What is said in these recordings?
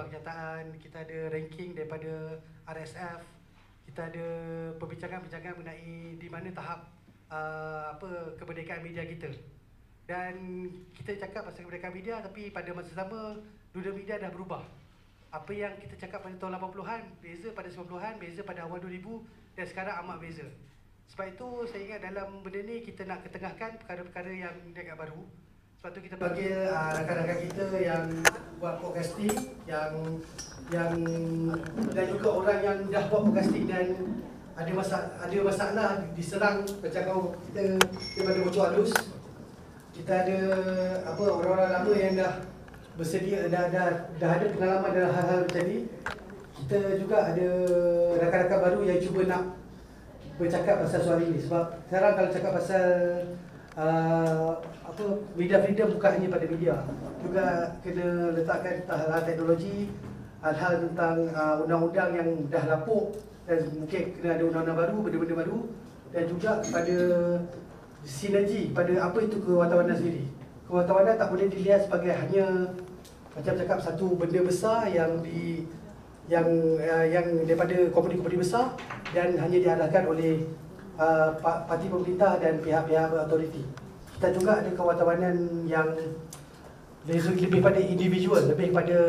keluar kenyataan, kita ada ranking daripada RSF, kita ada perbincangan-perbincangan mengenai di mana tahap kemerdekaan media kita. Dan kita cakap pasal kemerdekaan media, tapi pada masa sama dunia media dah berubah. Apa yang kita cakap pada tahun 80-an beza pada 90-an, beza pada awal 2000 dan sekarang amat beza. Sebab itu saya ingat dalam benda ni kita nak ketengahkan perkara-perkara yang agak baru. Sebab tu kita panggil rakan-rakan kita yang buat podcasting, yang dan juga orang yang dah buat podcasting dan ada masalah diserang macam kau kita daripada bocor halus. Kita ada orang-orang lama yang dah bersedia, dah ada pengalaman dalam hal-hal macam ni. Kita juga ada rakan-rakan baru yang cuba nak bercakap pasal soal ini. Sebab sekarang kalau cakap pasal media freedom bukan hanya pada media, juga kena letakkan tentang hal-hal teknologi, hal-hal tentang undang-undang yang dah lapuk dan mungkin kena ada undang-undang baru, benda-benda baru, dan juga pada sinergi pada apa itu kewartawanan sendiri. Kewartawanan tak boleh dilihat sebagai hanya macam cakap satu benda besar yang daripada komedi-komedi besar dan hanya diarahkan oleh parti pemerintah dan pihak-pihak autoriti. Kita juga ada kewartawanan yang lebih pada individual, lebih pada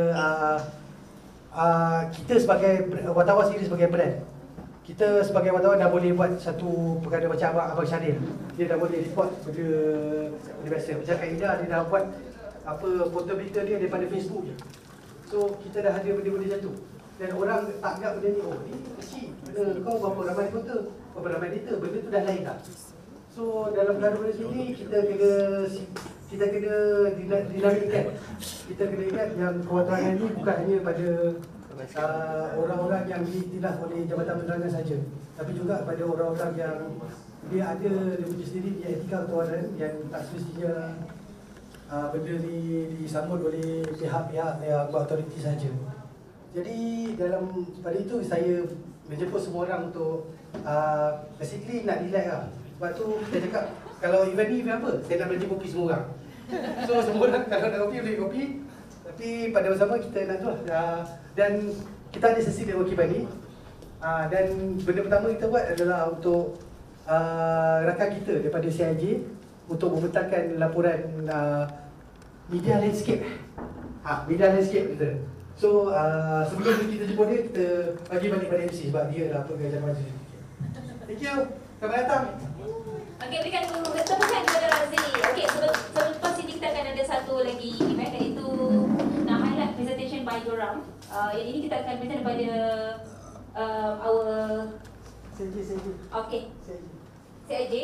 kita sebagai wartawan sendiri sebagai brand. Kita sebagai wartawan dah boleh buat satu perkara macam Abang Syaril. Dia dah boleh report benda biasa. Macam Kak Ida, dia dah buat foto berita dia daripada Facebook je. So kita dah ada benda-benda macam tu. Dan orang tak anggap benda ni, oh ni kecil. Kau berapa ramai foto, berapa ramai data, benda tu dah lain dah. So dalam perkara-perkara sini kita kena dinamikkan. Kita kena ingat yang kewartawanan ni bukan hanya pada orang-orang yang ditindas oleh Jabatan Penerangan saja, tapi juga pada orang-orang yang dia punya sendiri, dia etika kewartawanan yang tak semestinya benda ni disambut oleh pihak-pihak yang berautoriti saja. Jadi pada itu saya menjemput semua orang untuk basically nak relax lah. Sebab tu saya cakap, kalau event ni event apa? Saya nak belanja kopi semua orang. So semua orang kalau nak kopi, boleh kopi. Tapi pada masa sama kita nak tu lah. Dan kita ada sesi networking ni. Dan benda pertama kita buat adalah untuk rakan kita daripada CIJ untuk membentangkan laporan media landscape. Media landscape kita. So sebelum kita jemput dia, kita bagi balik pada MC sebab dia dah pegang macam ni. Thank you. Selamat datang. Okey, berikan tepukan kepada Razli. Okey, selepas ini kita akan ada satu lagi event, iaitu nak highlight presentation by GERAMM. Yang ini kita akan present kepada our CIJ. Okey. CIJ.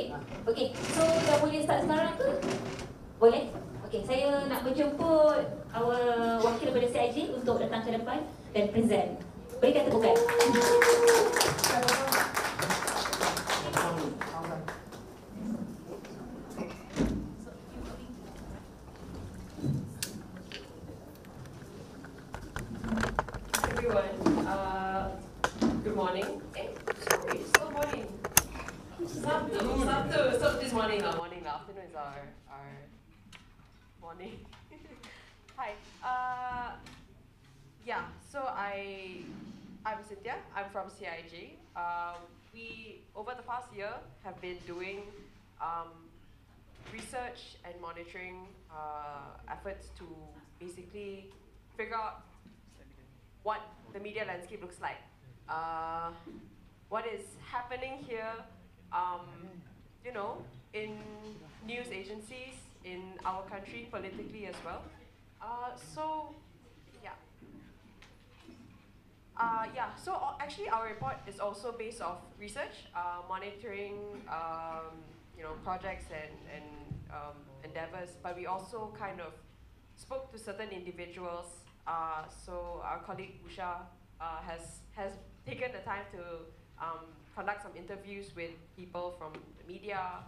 Okey, so dah boleh start sekarang ke? Boleh? Okey, saya nak menjemput our wakil daripada CIJ untuk datang ke depan dan present. Berikan tepukan. Good morning. Sorry, it's still morning. Sabtu this morning. Morning, afternoon is our morning. Hi. Yeah. So I'm Cynthia. I'm from CIJ. We over the past year have been doing research and monitoring efforts to basically figure out what the media landscape looks like. What is happening here, in news agencies, in our country, politically as well. So actually our report is also based off research, monitoring, projects and endeavors, but we also kind of spoke to certain individuals. So our colleague Usha has taken the time to conduct some interviews with people from the media,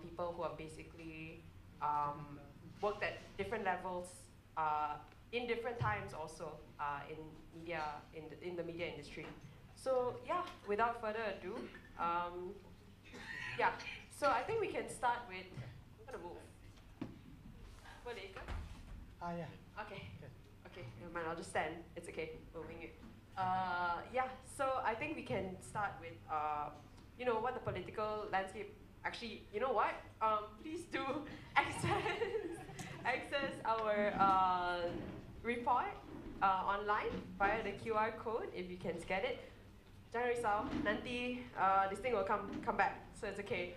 people who have basically worked at different levels in different times also in media, in the media industry. So yeah, without further ado, so I think we can start with, I'm gonna move. Boleh ke? Yeah. Okay. Okay, never mind, I'll just stand. It's okay, we'll wing it. Yeah, so I think we can start with, you know, what the political landscape actually, you know what? Please do access our report online via the QR code if you can scan it. Jangan risau, nanti this thing will come back, so it's okay.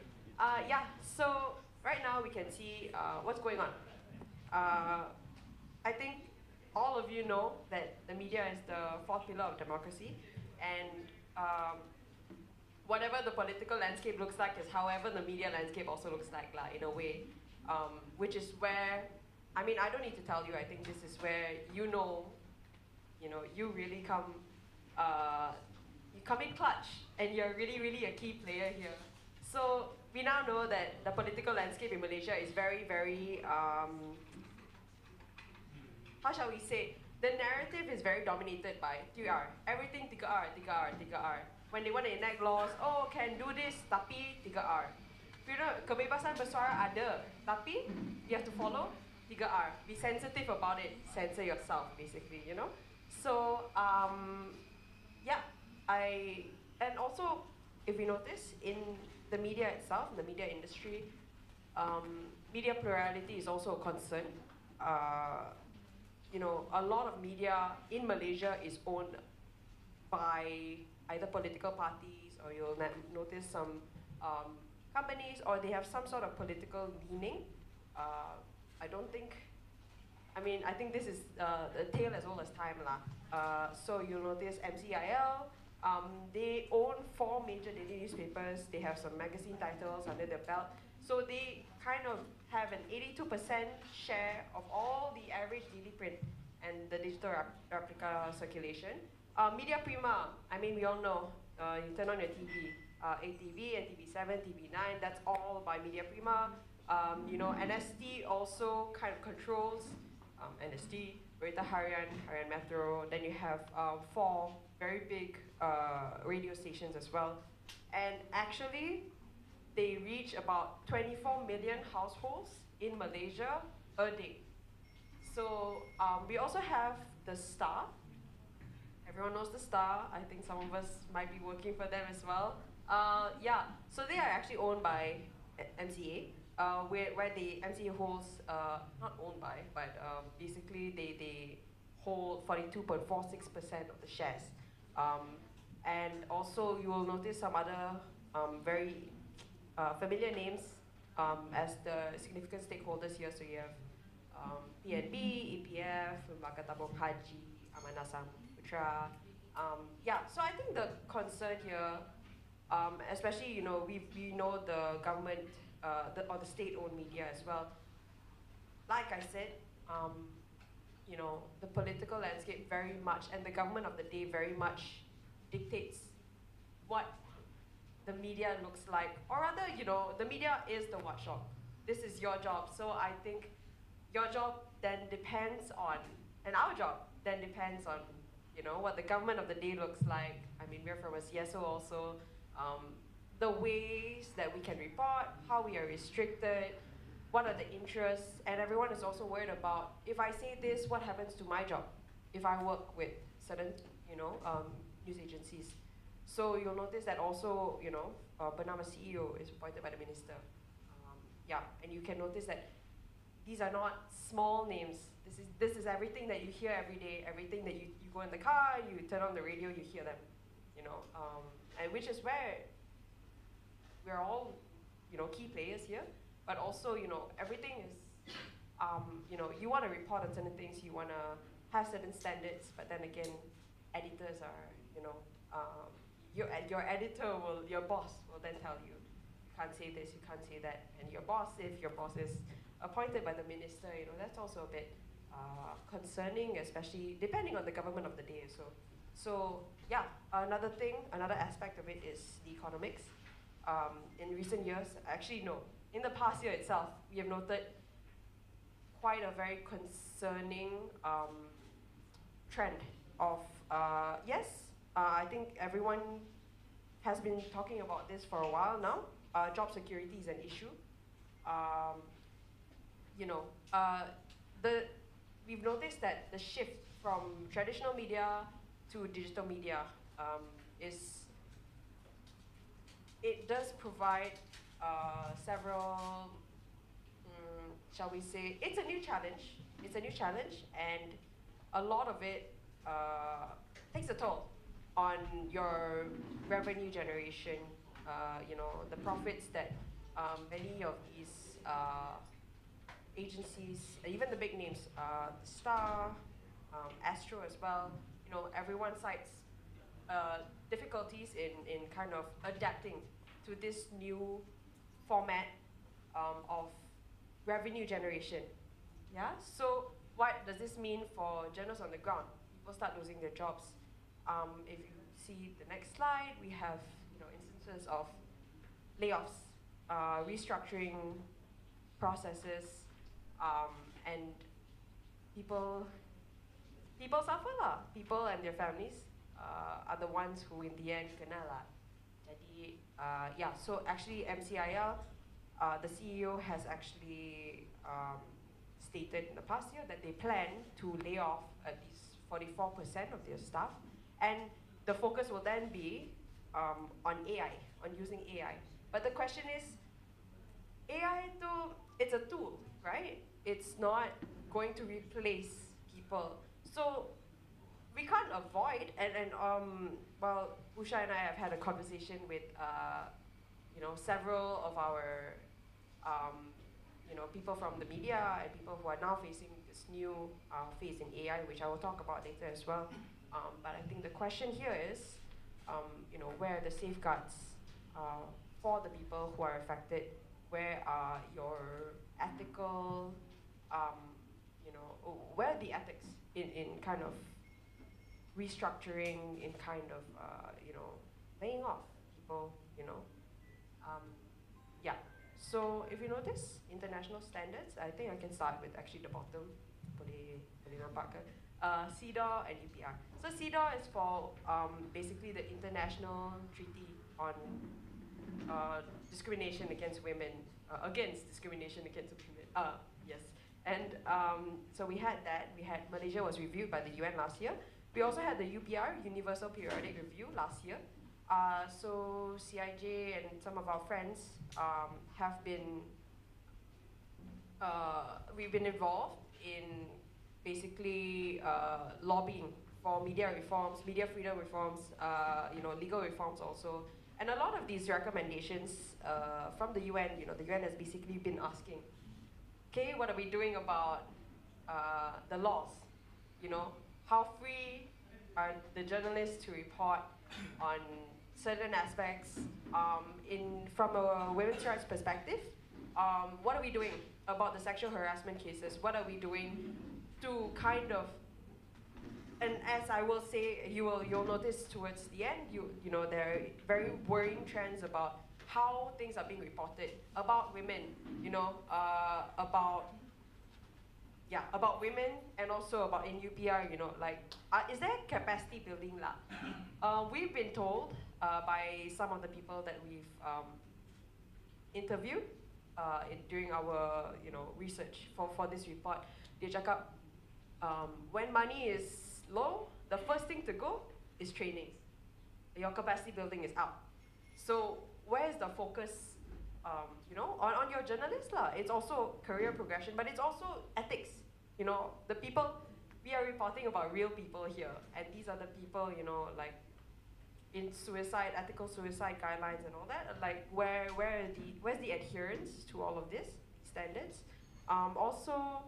Yeah, so right now we can see what's going on. I think all of you know that the media is the fourth pillar of democracy, and whatever the political landscape looks like is however the media landscape also looks like, in a way, which is where, I mean, I don't need to tell you, I think this is where you really come, you come in clutch, and you're really, really a key player here. So we now know that the political landscape in Malaysia is very, very, how shall we say, the narrative is very dominated by 3R. Everything 3R, 3R, 3R. When they want to enact laws, oh, can do this, tapi 3R. Kebebasan bersuara ada, tapi you have to follow 3R. Be sensitive about it, censor yourself, basically, you know? So, yeah, and also, if you notice, in the media itself, the media industry, media plurality is also a concern. You know, a lot of media in Malaysia is owned by either political parties, or you'll notice some companies, or they have some sort of political leaning. I don't think, I mean, I think this is the tale as old as time lah. So you'll notice MCIL, they own 4 major daily newspapers. They have some magazine titles under their belt. So they kind of have an 82% share of all the average daily print and the digital replica circulation. Media Prima, I mean, we all know, you turn on your TV, ATV, NTV7, TV9, that's all by Media Prima. You know, NST also kind of controls NST, Berita Harian, Harian Metro. Then you have 4 very big radio stations as well. And actually, they reach about 24 million households in Malaysia a day. So we also have the Star. Everyone knows the Star. I think some of us might be working for them as well. Yeah, so they are actually owned by MCA, where the MCA holds, not owned by, but basically they hold 42.46% of the shares. And also you will notice some other very familiar names as the significant stakeholders here. So you have PNB, EPF, Lembaga Tabung Haji, Amanah Putra. Yeah, so I think the concern here, especially, you know, we know the government or the state-owned media as well. Like I said, you know, the political landscape very much, and the government of the day very much dictates what the media looks like, or rather, you know, the media is the watchdog. This is your job. So I think your job then depends on, and our job then depends on, you know, what the government of the day looks like. I mean, we're from a CSO also. The ways that we can report, how we are restricted, what are the interests, and everyone is also worried about, if I say this, what happens to my job if I work with certain, you know, news agencies. So you'll notice that also, you know, Bernama CEO is appointed by the minister. Yeah, and you can notice that these are not small names. This is everything that you hear every day, everything that you go in the car, you turn on the radio, you hear them, you know, and which is where we're all, you know, key players here, but also, you know, everything is, you know, you want to report on certain things, you want to have certain standards, but then again, editors are, you know, your editor will, your boss will then tell you, you can't say this, you can't say that, and your boss, if your boss is appointed by the minister, you know, that's also a bit concerning, especially depending on the government of the day. So yeah, another thing, another aspect of it is the economics. In recent years, actually no, in the past year itself, we have noted quite a very concerning trend of, yes, I think everyone has been talking about this for a while now. Job security is an issue. You know, we've noticed that the shift from traditional media to digital media is, it does provide several, shall we say, it's a new challenge. It's a new challenge, and a lot of it takes a toll on your revenue generation. You know, the profits that many of these agencies, even the big names, Star, Astro as well, you know, everyone cites difficulties in kind of adapting to this new format of revenue generation. Yeah. So what does this mean for journalists on the ground? People start losing their jobs. If you see the next slide, we have, you know, instances of layoffs, restructuring processes, and people suffer lah. People and their families are the ones who in the end kena lah. Jadi, yeah, so actually MCIL, the CEO has actually stated in the past year that they plan to lay off at least 44% of their staff, and the focus will then be on AI, on using AI. But the question is, AI too, it's a tool, right? It's not going to replace people. So we can't avoid, and well, Usha and I have had a conversation with you know, several of our you know, people from the media and people who are now facing this new phase in AI, which I will talk about later as well. But I think the question here is, you know, where are the safeguards for the people who are affected? Where are your ethical, you know, where are the ethics in kind of restructuring, in kind of, you know, laying off people, you know? Yeah, so if you notice, international standards, I think I can start with actually the bottom, boleh nampak ke? CEDAW and UPR. So CEDAW is for basically the International Treaty on discrimination against women, against discrimination against women, yes. And so we had that, Malaysia was reviewed by the UN last year. We also had the UPR, Universal Periodic Review, last year. So CIJ and some of our friends have been, we've been involved in basically lobbying for media reforms, media freedom reforms, you know, legal reforms also. And a lot of these recommendations from the UN, you know, the UN has basically been asking, okay, what are we doing about the laws? You know, how free are the journalists to report on certain aspects from a women's rights perspective? What are we doing about the sexual harassment cases? What are we doing to kind of, and as I will say, you'll notice towards the end, you know, there are very worrying trends about how things are being reported about women, you know, about women, and also about in UPR, you know, like, is there capacity building lah? We've been told by some of the people that we've interviewed during our, you know, research for this report, they cakap, when money is low, the first thing to go is trainings. Your capacity building is out. So where is the focus, you know, on your journalists lah? It's also career progression, but it's also ethics. You know, the people, we are reporting about real people here, and these are the people, you know, like in suicide, ethical suicide guidelines and all that, like where's the adherence to all of this standards? Also,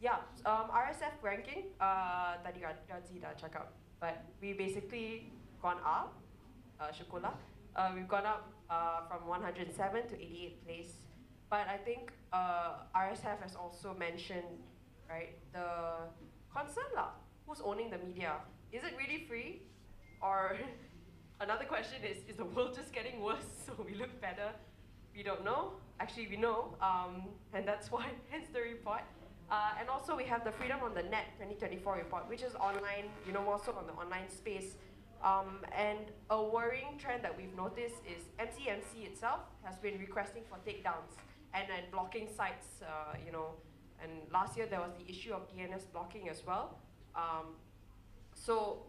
yeah, RSF ranking, tadi Razi dah cakap, but we basically gone up, syukurlah, we've gone up from 107 to 88th place. But I think RSF has also mentioned, right, the concern lah, who's owning the media? Is it really free? Or another question is the world just getting worse so we look better? We don't know. Actually, we know, and that's why, hence the report. And also we have the Freedom on the Net 2024 report, which is online, you know, also on the online space. And a worrying trend that we've noticed is MCMC itself has been requesting for takedowns and blocking sites, you know. And last year there was the issue of DNS blocking as well. So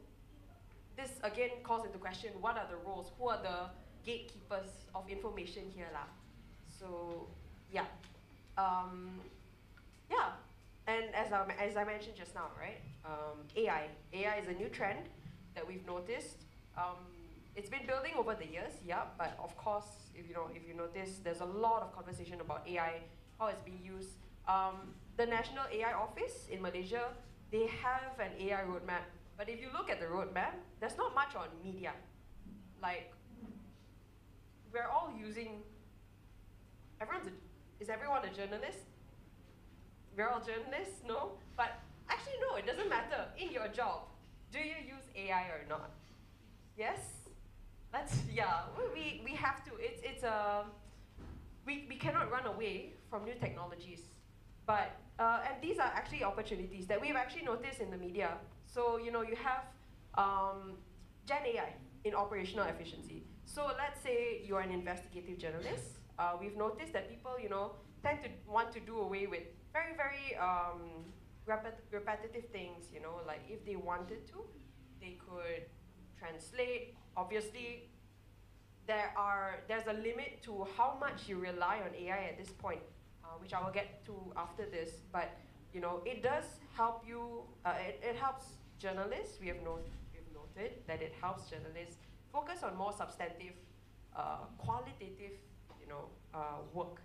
this again calls into question, what are the roles? Who are the gatekeepers of information here lah? So yeah, yeah. And as I mentioned just now, right? AI is a new trend that we've noticed. It's been building over the years, yeah. But of course, if you notice, there's a lot of conversation about AI, how it's being used. The National AI Office in Malaysia, they have an AI roadmap. But if you look at the roadmap, there's not much on media. Like, we're all using. Is everyone a journalist? We're all journalists, no? But actually, no, it doesn't matter. In your job, do you use AI or not? Yes? Yeah, we have to. We cannot run away from new technologies. But, and these are actually opportunities that we've actually noticed in the media. So, you have Gen AI in operational efficiency. So let's say you're an investigative journalist. We've noticed that people, tend to want to do away with very, very repetitive things, like if they wanted to, they could translate. Obviously, there's a limit to how much you rely on AI at this point, which I will get to after this. But it does help you. It helps journalists. We've noted that it helps journalists focus on more substantive, qualitative, work.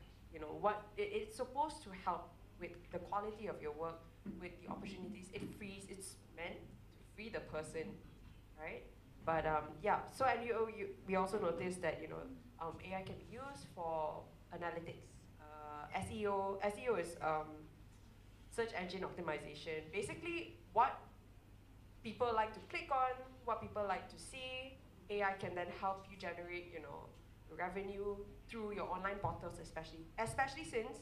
It's supposed to help with the quality of your work, with the opportunities it frees. It's meant to free the person, right? But yeah. So and we also noticed that AI can be used for analytics, SEO. SEO is search engine optimization. Basically, what people like to click on, what people like to see. AI can then help you generate, revenue through your online portals, especially since,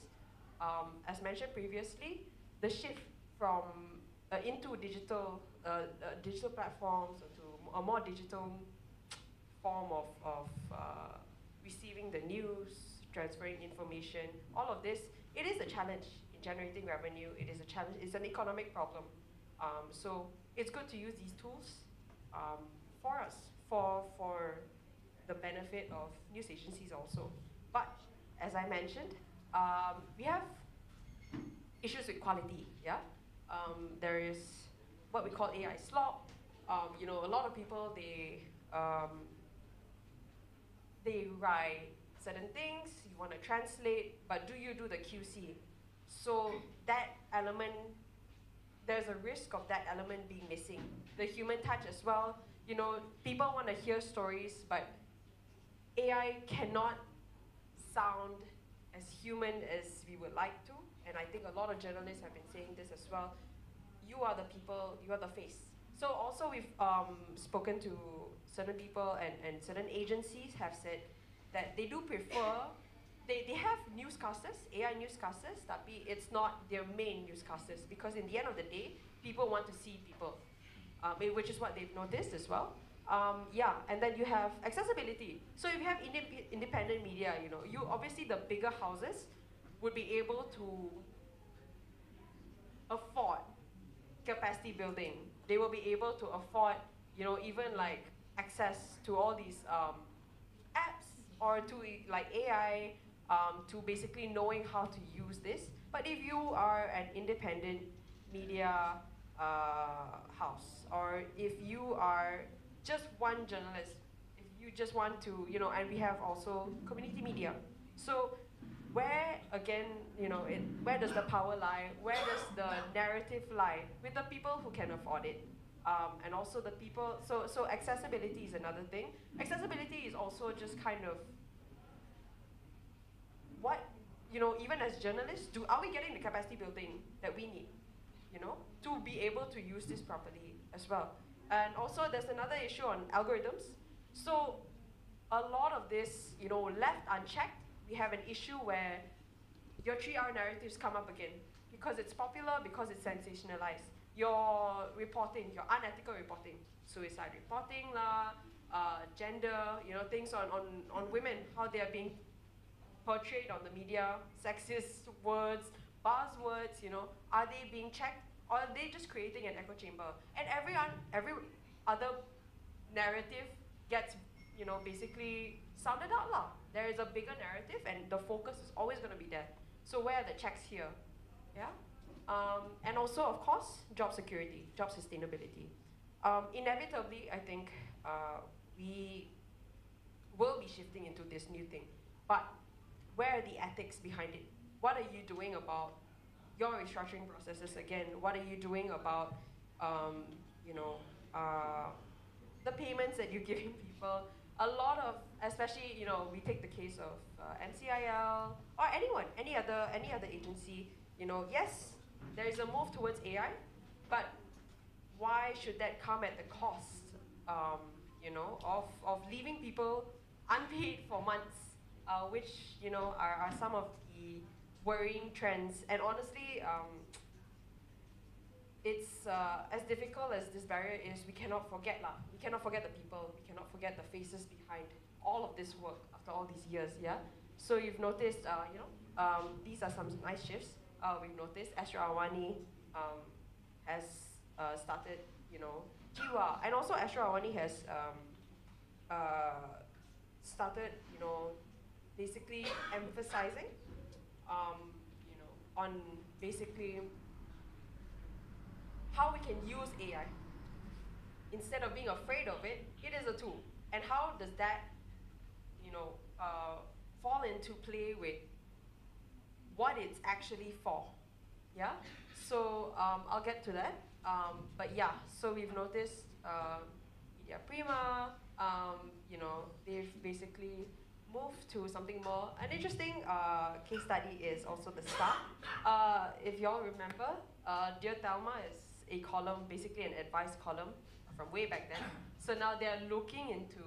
as mentioned previously, the shift from into digital platforms or to a more digital form of receiving the news, transferring information. All of this, it is a challenge in generating revenue. It is a challenge. It's an economic problem. So it's good to use these tools for us, for the benefit of news agencies also. But as I mentioned, we have issues with quality. Yeah, there is what we call AI slop. A lot of people they write certain things. You want to translate, but do you do the QC? So that element, there's a risk of that element being missing. The human touch as well. People want to hear stories, but AI cannot sound as human as we would like to. And I think a lot of journalists have been saying this as well. You are the people, you are the face. So also we've spoken to certain people and certain agencies have said that they do prefer, they have newscasters, AI newscasters, tapi it's not their main newscasters, because in the end of the day, people want to see people, which is what they've noticed as well. Yeah, and then you have accessibility. So if you have independent media, you obviously the bigger houses would be able to afford capacity building. They will be able to afford, even like access to all these apps or to like AI, to basically knowing how to use this. But if you are an independent media house, or if you are just one journalist, if you just want to, and we have also community media. So where, again, where does the power lie? Where does the narrative lie? With the people who can afford it. And also the people, so accessibility is another thing. Accessibility is also just kind of what, even as journalists, are we getting the capacity building that we need, to be able to use this properly as well? And also there's another issue on algorithms. So a lot of this, left unchecked, we have an issue where your 3R narratives come up again because it's popular, because it's sensationalized. Your reporting, your unethical reporting, suicide reporting lah, gender, things on women, how they are being portrayed on the media, sexist words, buzzwords, are they being checked? Or are they just creating an echo chamber? And every other narrative gets, basically sounded out loud. There is a bigger narrative, and the focus is always going to be there. So where are the checks here? Yeah. And also, of course, job security, job sustainability. Inevitably, I think we will be shifting into this new thing. But where are the ethics behind it? What are you doing about your restructuring processes again? What are you doing about, the payments that you're giving people? A lot of, especially, we take the case of NCIL or anyone, any other agency. Yes, there is a move towards AI, but why should that come at the cost, of leaving people unpaid for months, which are some of the worrying trends. And honestly, it's as difficult as this barrier is, we cannot forget lah. We cannot forget the people. We cannot forget the faces behind all of this work after all these years. Yeah. So you've noticed, these are some nice shifts. We've noticed Astro AWANI has started, Jiwa, and also Astro AWANI has started, basically emphasizing, on basically how we can use AI. Instead of being afraid of it, it is a tool. And how does that, fall into play with what it's actually for? Yeah? So I'll get to that. But yeah, so we've noticed Media Prima, they've basically moved to something more. An interesting case study is also the Star. If y'all remember, Dear Thelma is a column, basically an advice column from way back then. So now they're looking into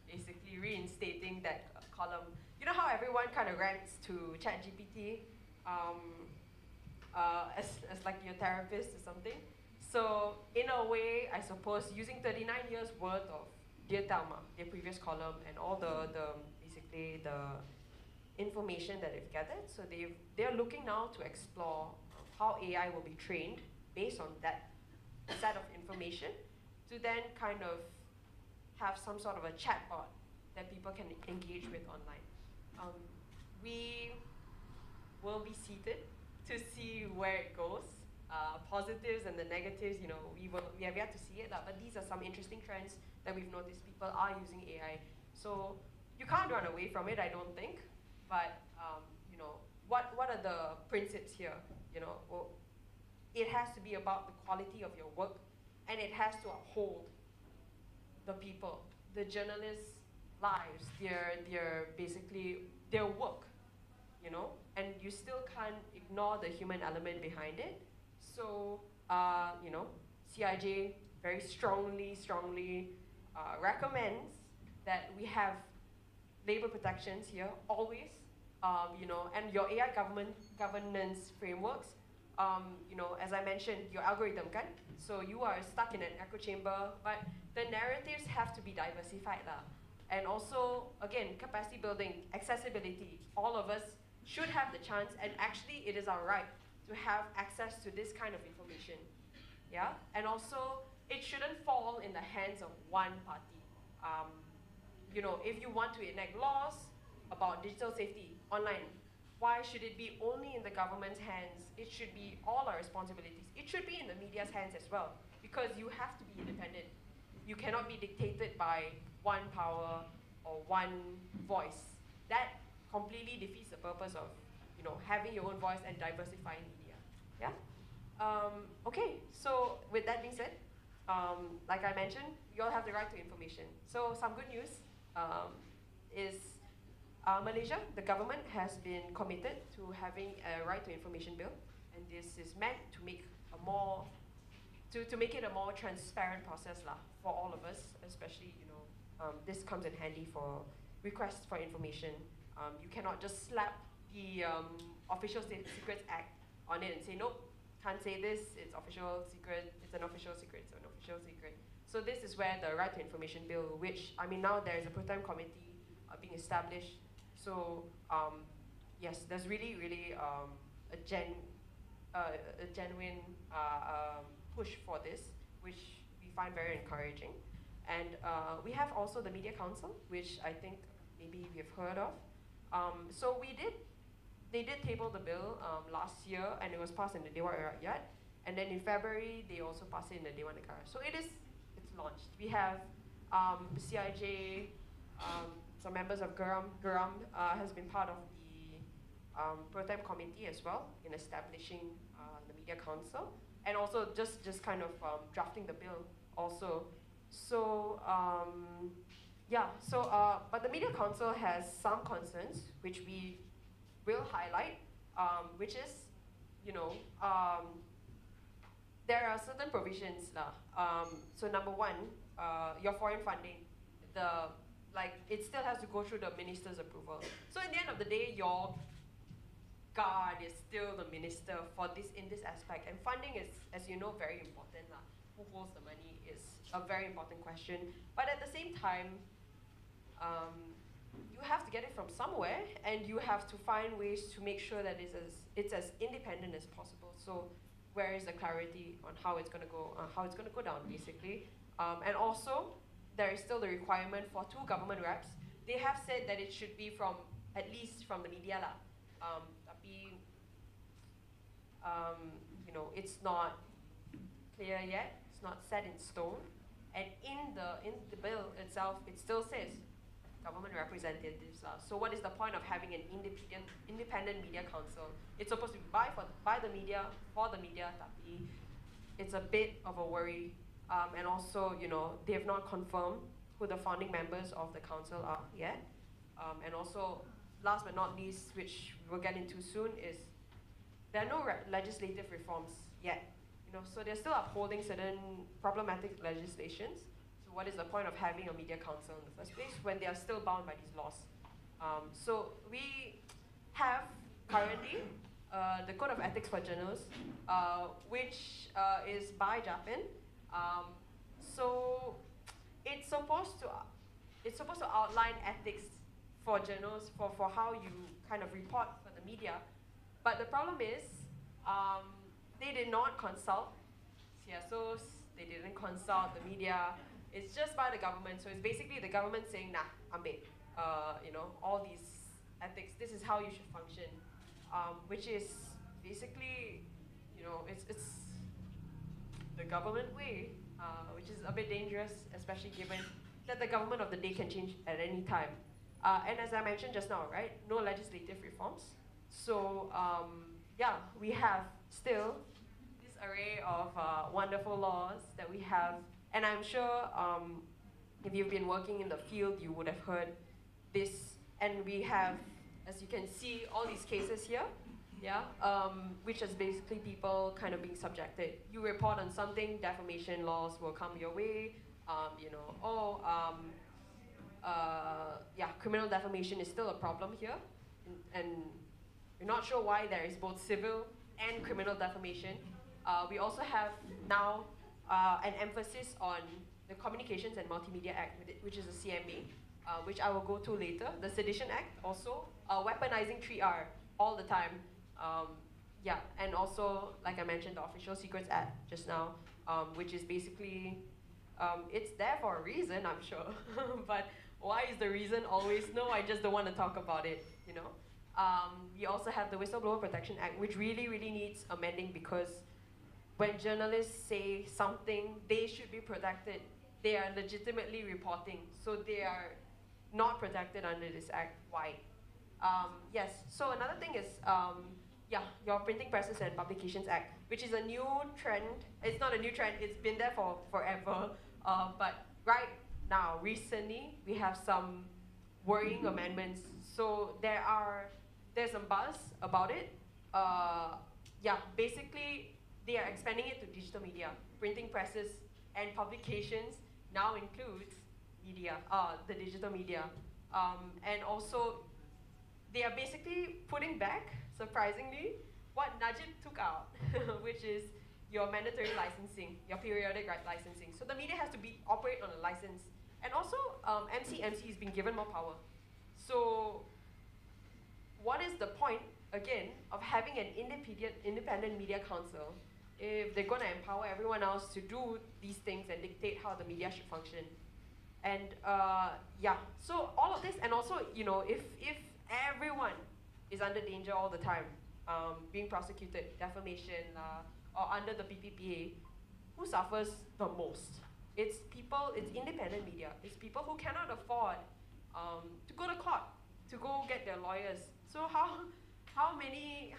basically reinstating that column. You know how everyone kind of rants to ChatGPT as like your therapist or something? So in a way, I suppose, using 39 years worth of Dear Thelma, their previous column, and all the basically the information that they've gathered. So they're looking now to explore how AI will be trained based on that set of information to then kind of have some sort of a chatbot that people can engage with online. We will be seated to see where it goes. Positives and the negatives, we have yet to see it, but these are some interesting trends that we've noticed. People are using AI. So you can't run away from it, I don't think. But, what are the principles here? Well, it has to be about the quality of your work, and it has to uphold the people, the journalists' lives, basically their work, and you still can't ignore the human element behind it. So, CIJ very strongly recommends that we have labor protections here always, and your AI governance frameworks. As I mentioned, your algorithm, kan? So you are stuck in an echo chamber, but the narratives have to be diversified lah. And also, again, capacity building, accessibility. All of us should have the chance, and actually it is our right to have access to this kind of information. Yeah? And also, it shouldn't fall in the hands of one party. If you want to enact laws about digital safety online, why should it be only in the government's hands? It should be all our responsibilities. It should be in the media's hands as well, because you have to be independent. You cannot be dictated by one power or one voice. That completely defeats the purpose of, having your own voice and diversifying media. Yeah? Okay, so with that being said, like I mentioned, you all have the right to information. So some good news is Malaysia, the government has been committed to having a right to information bill, and this is meant to make to make it a more transparent process lah for all of us, especially this comes in handy for requests for information. You cannot just slap the Official Secrets Act on it and say nope, can't say this. It's official secret. It's an official secret. It's an official secret. So this is where the right to information bill, which now there is a pro-time committee being established. So yes, there's really a a genuine push for this, which we find very encouraging. And we have also the Media Council, which I think maybe we've heard of. So they did table the bill last year, and it was passed in the Dewan Rakyat. And then in February, they also passed it in the Dewan Negara. So it's launched. We have CIJ, some members of GERAMM has been part of the pro tem committee as well in establishing the Media Council, and also just kind of drafting the bill also. So yeah, so but the Media Council has some concerns which we will highlight, which is, you know, there are certain provisions. So number one, your foreign funding, it still has to go through the minister's approval. So in the end of the day, your guard is still the minister in this aspect. And funding is, as you know, very important. Who holds the money is a very important question. But at the same time, you have to get it from somewhere, and you have to find ways to make sure that it's as independent as possible. So where is the clarity on how it's going to go down, basically. And also, there is still the requirement for 2 government reps. They have said that it should be at least from the media lah. Tapi, you know, it's not clear yet. It's not set in stone. And in the bill itself, it still says government representatives. So what is the point of having an independent media council? It's supposed to be by the media, for the media, tapi it's a bit of a worry. And also, you know, they have not confirmed who the founding members of the council are yet. And also, last but not least, which we'll get into soon, is there are no legislative reforms yet. You know, so they're still upholding certain problematic legislations. So what is the point of having a media council in the first place when they are still bound by these laws? So we have currently the Code of Ethics for Journalists, which is by Japan. So it's supposed to outline ethics for journalists, for how you kind of report for the media. But the problem is, they did not consult CSOs, they didn't consult the media. It's just by the government. So it's basically the government saying, nah, ambil, you know, all these ethics, this is how you should function, which is basically, you know, it's the government way, which is a bit dangerous, especially given that the government of the day can change at any time. And as I mentioned just now, right, no legislative reforms. So yeah, we have still this array of wonderful laws that we have. And I'm sure if you've been working in the field, you would have heard this. And we have, as you can see, all these cases here, yeah, which is basically people kind of being subjected. You report on something, defamation laws will come your way. You know, yeah, criminal defamation is still a problem here. And we're not sure why there is both civil and criminal defamation. We also have now an emphasis on the Communications and Multimedia Act, which is a CMA, which I will go to later. The Sedition Act also, weaponizing 3R all the time. Yeah, and also, like I mentioned, the Official Secrets Act just now, which is basically, it's there for a reason, I'm sure. But why is the reason always no? I just don't want to talk about it, you know? We also have the Whistleblower Protection Act, which really, really needs amending, because when journalists say something, they should be protected. They are legitimately reporting, so they are not protected under this act. Why? Yes, so another thing is, yeah, your Printing Presses and Publications Act, which is a new trend. It's not a new trend, it's been there for forever. But right now, recently, we have some worrying amendments. So there's some buzz about it. Yeah, basically, they are expanding it to digital media. Printing presses and publications now includes media, the digital media. And also, they are basically putting back, surprisingly, what Najib took out, which is your mandatory licensing, your periodic right licensing. So the media has to operate on a license. And also, MC has been given more power. So what is the point again, of having an independent media council if they're going to empower everyone else to do these things and dictate how the media should function. And yeah, so all of this, and also, you know, if everyone is under danger all the time, being prosecuted, defamation, or under the PPPA, who suffers the most? It's people, it's independent media. It's people who cannot afford to go to court, to go get their lawyers. So how many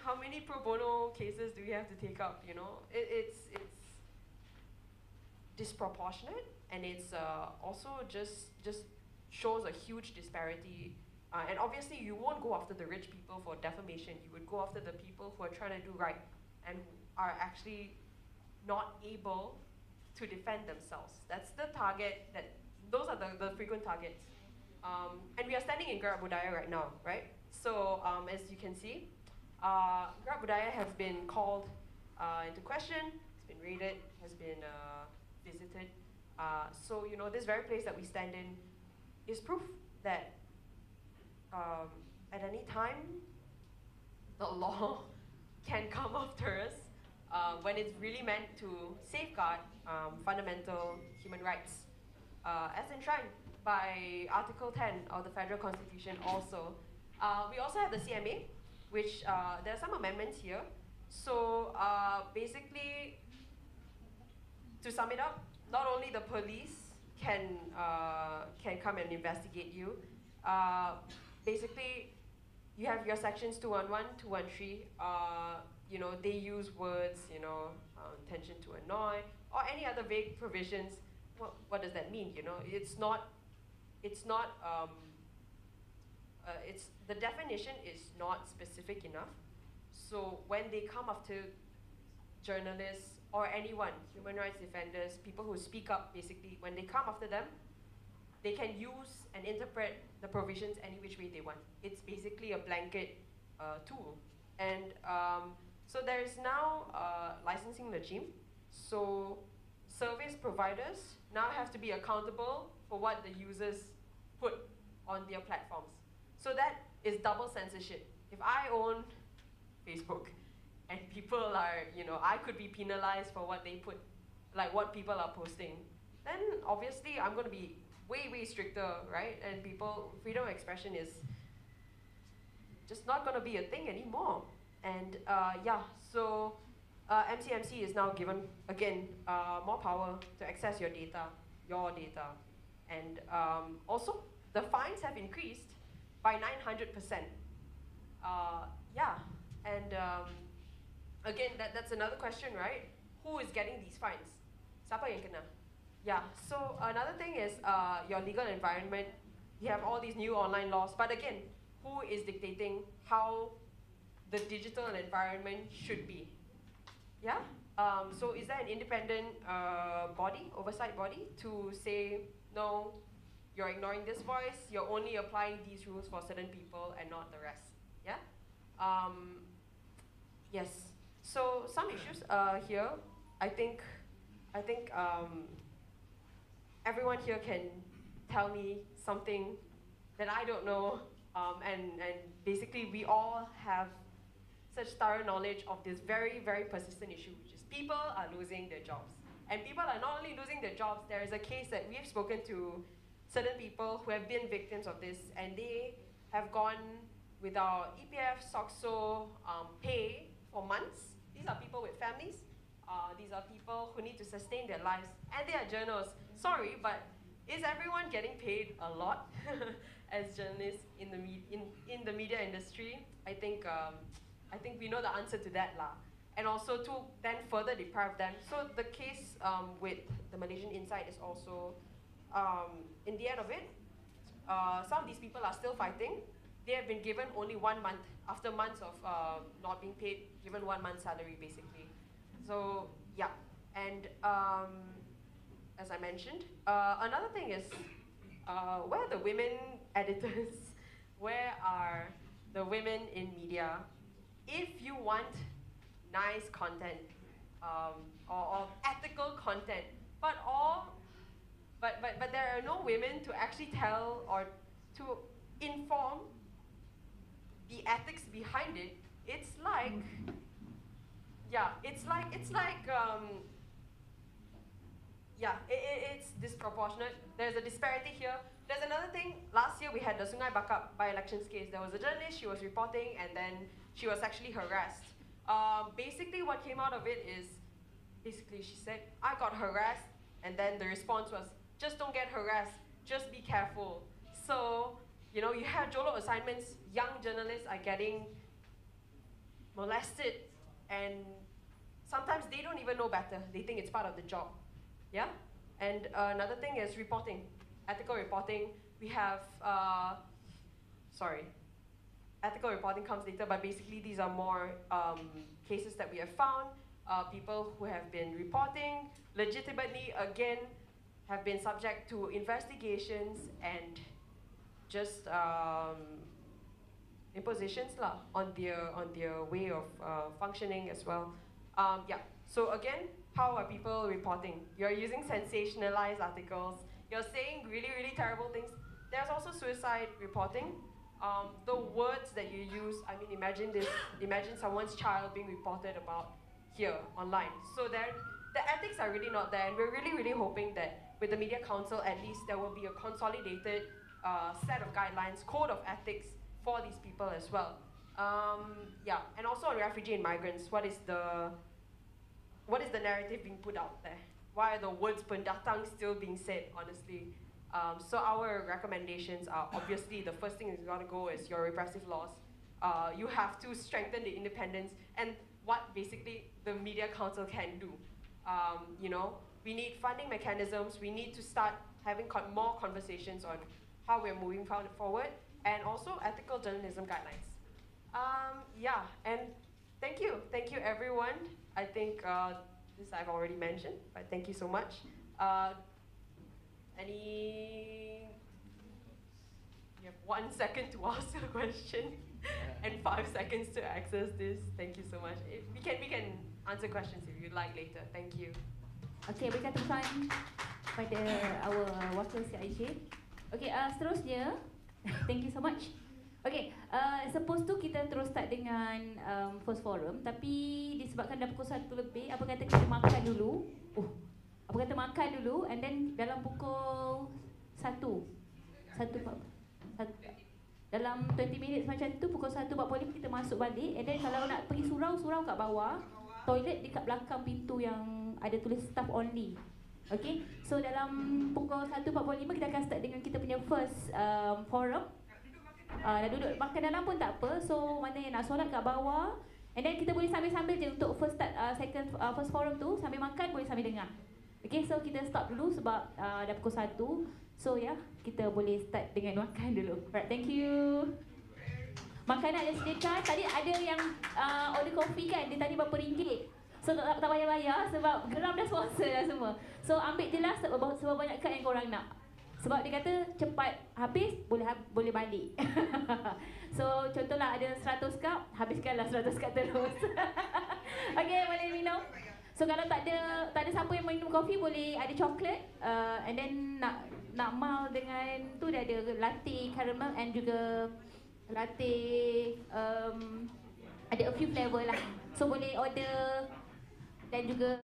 pro bono cases do we have to take up? You know, it's disproportionate, and it's also just shows a huge disparity. And obviously, you won't go after the rich people for defamation. You would go after the people who are trying to do right and are actually not able to defend themselves. That's the target. Those are the frequent targets. And we are standing in Gerakan Budaya right now, right? So as you can see, Gerakan Budaya has been called into question, it's been raided, has been visited. So, you know, this very place that we stand in is proof that at any time, the law can come after us when it's really meant to safeguard fundamental human rights, as enshrined by Article 10 of the Federal Constitution also. We also have the CMA, which there are some amendments here. So basically, to sum it up, not only the police can come and investigate you. Basically, you have your sections 211, 213. You know, they use words, you know, intention to annoy, or any other vague provisions. What does that mean? You know, it's the definition is not specific enough. So when they come after journalists or anyone, human rights defenders, people who speak up, basically, when they come after them, they can use and interpret the provisions any which way they want. It's basically a blanket tool. And so there is now a licensing regime. So service providers now have to be accountable for what the users put on their platforms. So that is double censorship. If I own Facebook and people are, you know, I could be penalized for what they put, like what people are posting, then obviously I'm going to be way, way stricter, right? And freedom of expression is just not going to be a thing anymore. And yeah, so MCMC is now given, again, more power to access your data. And also, the fines have increased by 900%. Yeah, and again, that's another question, right? Who is getting these fines? Siapa yang kena? Yeah, so another thing is your legal environment. You have all these new online laws, but again, who is dictating how the digital environment should be? Yeah? So is there an independent oversight body, to say, no, you're ignoring this voice, you're only applying these rules for certain people and not the rest? Yeah? Yes. So some issues here, I think everyone here can tell me something that I don't know, and basically we all have such thorough knowledge of this very, very persistent issue, which is people are losing their jobs. And people are not only losing their jobs, there is a case that we have spoken to certain people who have been victims of this, and they have gone without EPF, SOCSO, pay for months. These are people with families. These are people who need to sustain their lives, and they are journalists. Sorry, but is everyone getting paid a lot as journalists in the media industry? I think we know the answer to that lah. And also to then further deprive them. So the case with the Malaysian Insight is also, in the end of it, some of these people are still fighting. They have been given only 1 month, after months of not being paid, given 1 month's salary basically. So yeah, and as I mentioned, another thing is, where are the women editors? Where are the women in media? If you want nice content, or ethical content, but there are no women to actually tell or to inform the ethics behind it, it's like, yeah, it's disproportionate. There's a disparity here. There's another thing. Last year we had the Sungai Bakap by-elections case. There was a journalist, she was reporting, and then she was actually harassed. Basically what came out of it is, basically she said, I got harassed, and then the response was, just don't get harassed, just be careful. So, you know, you have Jolo assignments, young journalists are getting molested, and sometimes they don't even know better. They think it's part of the job. Yeah? And another thing is reporting, ethical reporting. We have, ethical reporting comes later, but basically these are more cases that we have found. People who have been reporting legitimately, again, have been subject to investigations and just impositions on their way of functioning as well. Yeah. So again, how are people reporting? You're using sensationalized articles. You're saying really, really terrible things. There's also suicide reporting. The words that you use, I mean, imagine this, imagine someone's child being reported about here online. So the ethics are really not there, and we're really, really hoping that with the Media Council, at least there will be a consolidated set of guidelines, code of ethics for these people as well. Yeah, and also on refugee and migrants, what is the narrative being put out there? Why are the words pendatang still being said, honestly? So our recommendations are, obviously, the first thing is going to go is your repressive laws. You have to strengthen the independence, and what basically the Media Council can do. You know, we need funding mechanisms, we need to start having more conversations on how we're moving forward, and also ethical journalism guidelines. Yeah, and thank you everyone. I think this I've already mentioned, but thank you so much. You have 1 second to ask a question and 5 seconds to access this. Thank you so much. We can answer questions if you'd like later. Thank you. Okay, berikan tepukan pada our wakil CIJ. Okay, seterusnya, thank you so much. Okay, suppose tu kita terus start dengan first forum, tapi disebabkan dah pukul 1 lebih, apa kata kita makan dulu? And then dalam pukul 1 dalam 20 minutes macam tu, pukul 1.45 kita masuk balik. And then kalau nak pergi surau kat bawah, toilet dekat belakang pintu yang ada tulis staff only. Okay, so dalam pukul 1.45 kita akan start dengan kita punya first forum. Dah duduk makan dalam pun tak apa. So mana yang nak solat kat bawah, and then kita boleh sambil-sambil je untuk first forum tu, sambil makan boleh sambil dengar. Okay, so kita stop dulu sebab dah pukul 1. So yeah, kita boleh start dengan makan dulu. Alright, thank you. Makanan ada sediakan. Tadi ada yang order kopi kan, dia tadi berapa ringgit. So tak payah bayar sebab GERAMM dah sponsor dah semua. So ambil je lah sebab banyak kad yang korang nak. Sebab dia kata cepat habis, boleh balik. So contohlah ada 100 cup, habiskanlah 100 cup terus. Okay, boleh minum. So kalau tak ada siapa yang minum kopi, boleh ada coklat. And then nak mild dengan tu, dia ada latte caramel and juga latte ada a few flavor lah. So boleh order dan juga